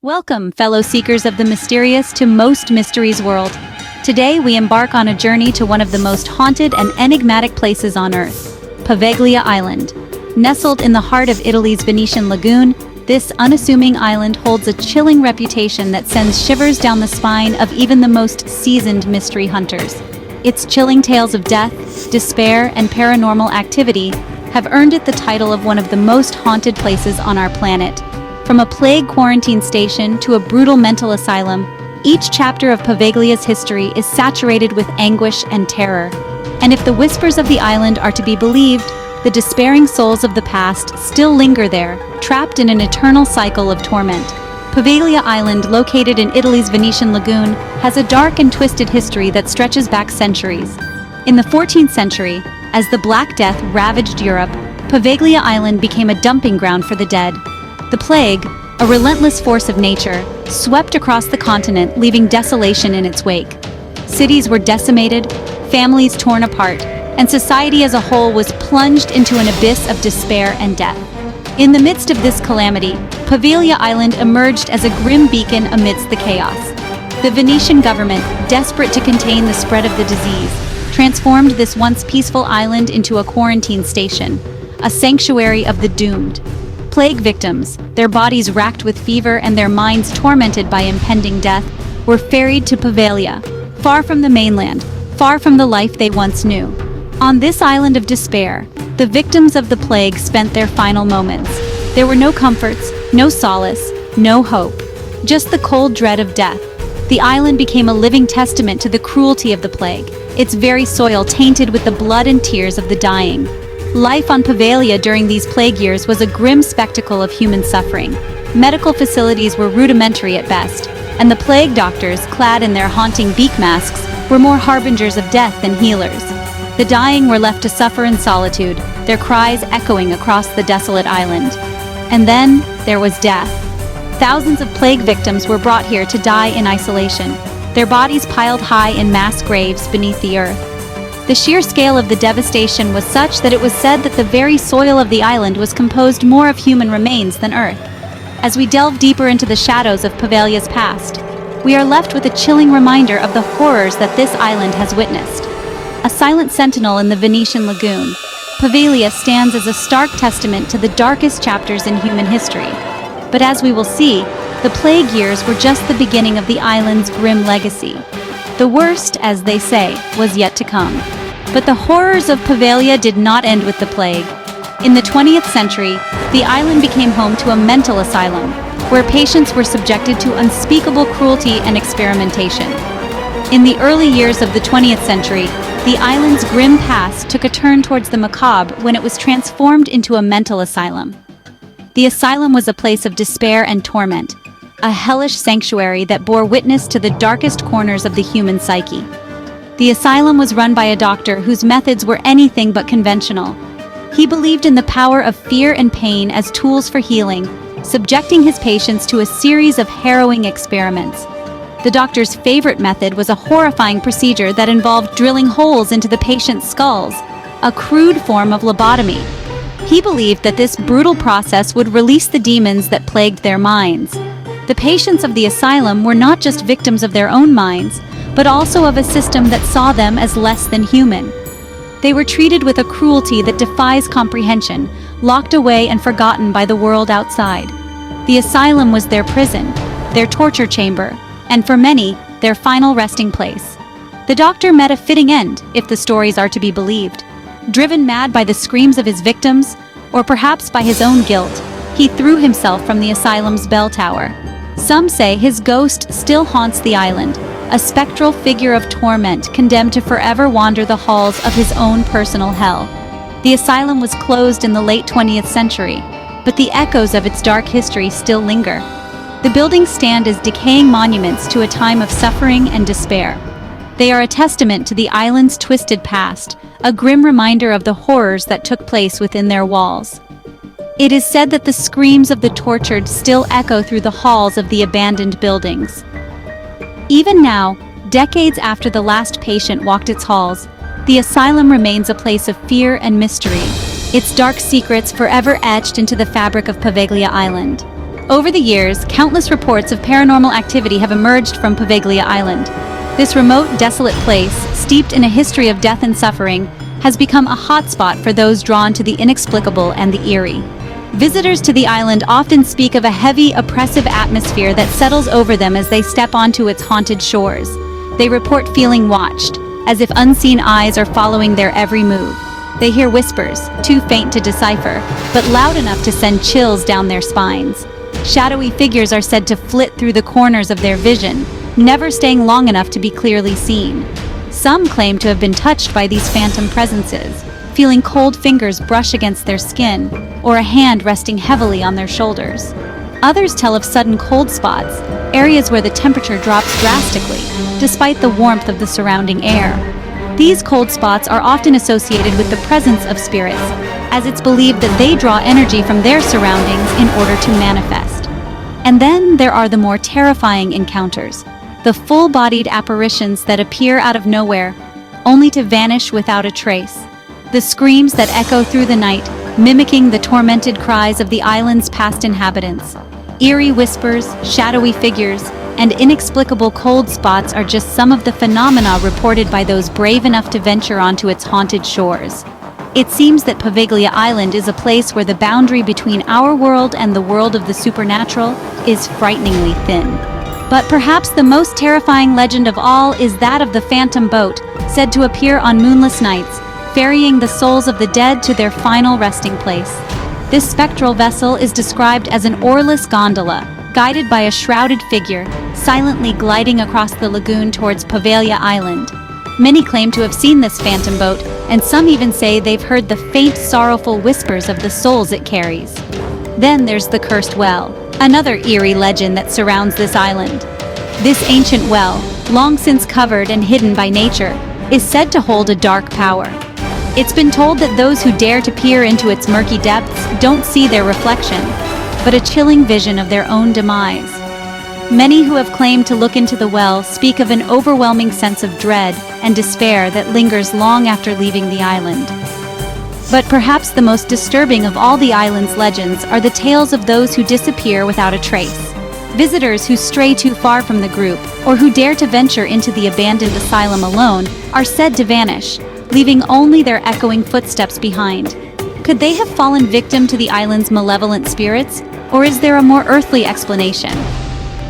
Welcome, fellow seekers of the mysterious to most mysteries world. Today we embark on a journey to one of the most haunted and enigmatic places on Earth, Poveglia Island. Nestled in the heart of Italy's Venetian lagoon, this unassuming island holds a chilling reputation that sends shivers down the spine of even the most seasoned mystery hunters. Its chilling tales of death, despair, and paranormal activity have earned it the title of one of the most haunted places on our planet. From a plague quarantine station to a brutal mental asylum, each chapter of Poveglia's history is saturated with anguish and terror. And if the whispers of the island are to be believed, the despairing souls of the past still linger there, trapped in an eternal cycle of torment. Poveglia Island, located in Italy's Venetian lagoon, has a dark and twisted history that stretches back centuries. In the 14th century, as the Black Death ravaged Europe, Poveglia Island became a dumping ground for the dead. The plague, a relentless force of nature, swept across the continent, leaving desolation in its wake. Cities were decimated, families torn apart, and society as a whole was plunged into an abyss of despair and death. In the midst of this calamity, Poveglia Island emerged as a grim beacon amidst the chaos. The Venetian government, desperate to contain the spread of the disease, transformed this once peaceful island into a quarantine station, a sanctuary of the doomed. Plague victims, their bodies racked with fever and their minds tormented by impending death, were ferried to Poveglia, far from the mainland, far from the life they once knew. On this island of despair, the victims of the plague spent their final moments. There were no comforts, no solace, no hope, just the cold dread of death. The island became a living testament to the cruelty of the plague, its very soil tainted with the blood and tears of the dying. Life on Poveglia during these plague years was a grim spectacle of human suffering. Medical facilities were rudimentary at best, and the plague doctors, clad in their haunting beak masks, were more harbingers of death than healers. The dying were left to suffer in solitude, their cries echoing across the desolate island. And then there was death. Thousands of plague victims were brought here to die in isolation, their bodies piled high in mass graves beneath the earth. The sheer scale of the devastation was such that it was said that the very soil of the island was composed more of human remains than earth. As we delve deeper into the shadows of Poveglia's past, we are left with a chilling reminder of the horrors that this island has witnessed. A silent sentinel in the Venetian lagoon, Poveglia stands as a stark testament to the darkest chapters in human history. But as we will see, the plague years were just the beginning of the island's grim legacy. The worst, as they say, was yet to come. But the horrors of Poveglia did not end with the plague. In the 20th century, the island became home to a mental asylum, where patients were subjected to unspeakable cruelty and experimentation. In the early years of the 20th century, the island's grim past took a turn towards the macabre when it was transformed into a mental asylum. The asylum was a place of despair and torment, a hellish sanctuary that bore witness to the darkest corners of the human psyche. The asylum was run by a doctor whose methods were anything but conventional. He believed in the power of fear and pain as tools for healing, subjecting his patients to a series of harrowing experiments. The doctor's favorite method was a horrifying procedure that involved drilling holes into the patient's skulls, a crude form of lobotomy. He believed that this brutal process would release the demons that plagued their minds. The patients of the asylum were not just victims of their own minds, but also of a system that saw them as less than human. They were treated with a cruelty that defies comprehension, locked away and forgotten by the world outside. The asylum was their prison, their torture chamber, and for many, their final resting place. The doctor met a fitting end, if the stories are to be believed. Driven mad by the screams of his victims, or perhaps by his own guilt, he threw himself from the asylum's bell tower. Some say his ghost still haunts the island, a spectral figure of torment condemned to forever wander the halls of his own personal hell. The asylum was closed in the late 20th century, but the echoes of its dark history still linger. The buildings stand as decaying monuments to a time of suffering and despair. They are a testament to the island's twisted past, a grim reminder of the horrors that took place within their walls. It is said that the screams of the tortured still echo through the halls of the abandoned buildings. Even now, decades after the last patient walked its halls, the asylum remains a place of fear and mystery, its dark secrets forever etched into the fabric of Poveglia Island. Over the years, countless reports of paranormal activity have emerged from Poveglia Island. This remote, desolate place, steeped in a history of death and suffering, has become a hotspot for those drawn to the inexplicable and the eerie. Visitors to the island often speak of a heavy, oppressive atmosphere that settles over them as they step onto its haunted shores. They report feeling watched, as if unseen eyes are following their every move. They hear whispers, too faint to decipher, but loud enough to send chills down their spines. Shadowy figures are said to flit through the corners of their vision, never staying long enough to be clearly seen. Some claim to have been touched by these phantom presences, feeling cold fingers brush against their skin, or a hand resting heavily on their shoulders. Others tell of sudden cold spots, areas where the temperature drops drastically, despite the warmth of the surrounding air. These cold spots are often associated with the presence of spirits, as it's believed that they draw energy from their surroundings in order to manifest. And then there are the more terrifying encounters, the full-bodied apparitions that appear out of nowhere, only to vanish without a trace. The screams that echo through the night, mimicking the tormented cries of the island's past inhabitants. Eerie whispers, shadowy figures, and inexplicable cold spots are just some of the phenomena reported by those brave enough to venture onto its haunted shores. It seems that Poveglia Island is a place where the boundary between our world and the world of the supernatural is frighteningly thin. But perhaps the most terrifying legend of all is that of the phantom boat, said to appear on moonless nights, ferrying the souls of the dead to their final resting place. This spectral vessel is described as an oarless gondola, guided by a shrouded figure, silently gliding across the lagoon towards Poveglia Island. Many claim to have seen this phantom boat, and some even say they've heard the faint, sorrowful whispers of the souls it carries. Then there's the Cursed Well, another eerie legend that surrounds this island. This ancient well, long since covered and hidden by nature, is said to hold a dark power. It's been told that those who dare to peer into its murky depths don't see their reflection, but a chilling vision of their own demise. Many who have claimed to look into the well speak of an overwhelming sense of dread and despair that lingers long after leaving the island. But perhaps the most disturbing of all the island's legends are the tales of those who disappear without a trace. Visitors who stray too far from the group, or who dare to venture into the abandoned asylum alone, are said to vanish, leaving only their echoing footsteps behind. Could they have fallen victim to the island's malevolent spirits, or is there a more earthly explanation?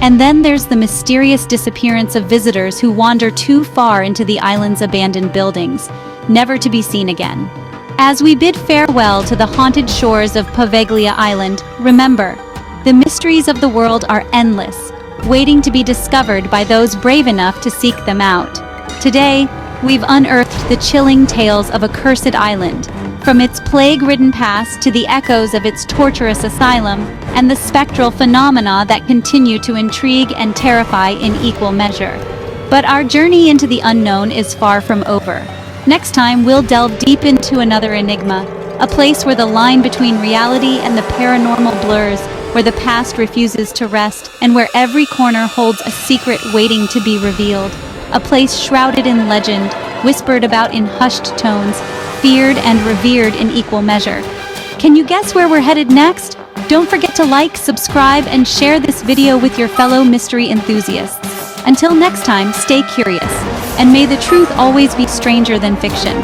And then there's the mysterious disappearance of visitors who wander too far into the island's abandoned buildings, never to be seen again. As we bid farewell to the haunted shores of Poveglia Island, remember, the mysteries of the world are endless, waiting to be discovered by those brave enough to seek them out. Today, we've unearthed the chilling tales of a cursed island, from its plague-ridden past to the echoes of its torturous asylum, and the spectral phenomena that continue to intrigue and terrify in equal measure. But our journey into the unknown is far from over. Next time, we'll delve deep into another enigma, a place where the line between reality and the paranormal blurs, where the past refuses to rest, and where every corner holds a secret waiting to be revealed. A place shrouded in legend, whispered about in hushed tones, feared and revered in equal measure. Can you guess where we're headed next? Don't forget to like, subscribe, and share this video with your fellow mystery enthusiasts. Until next time, stay curious, and may the truth always be stranger than fiction.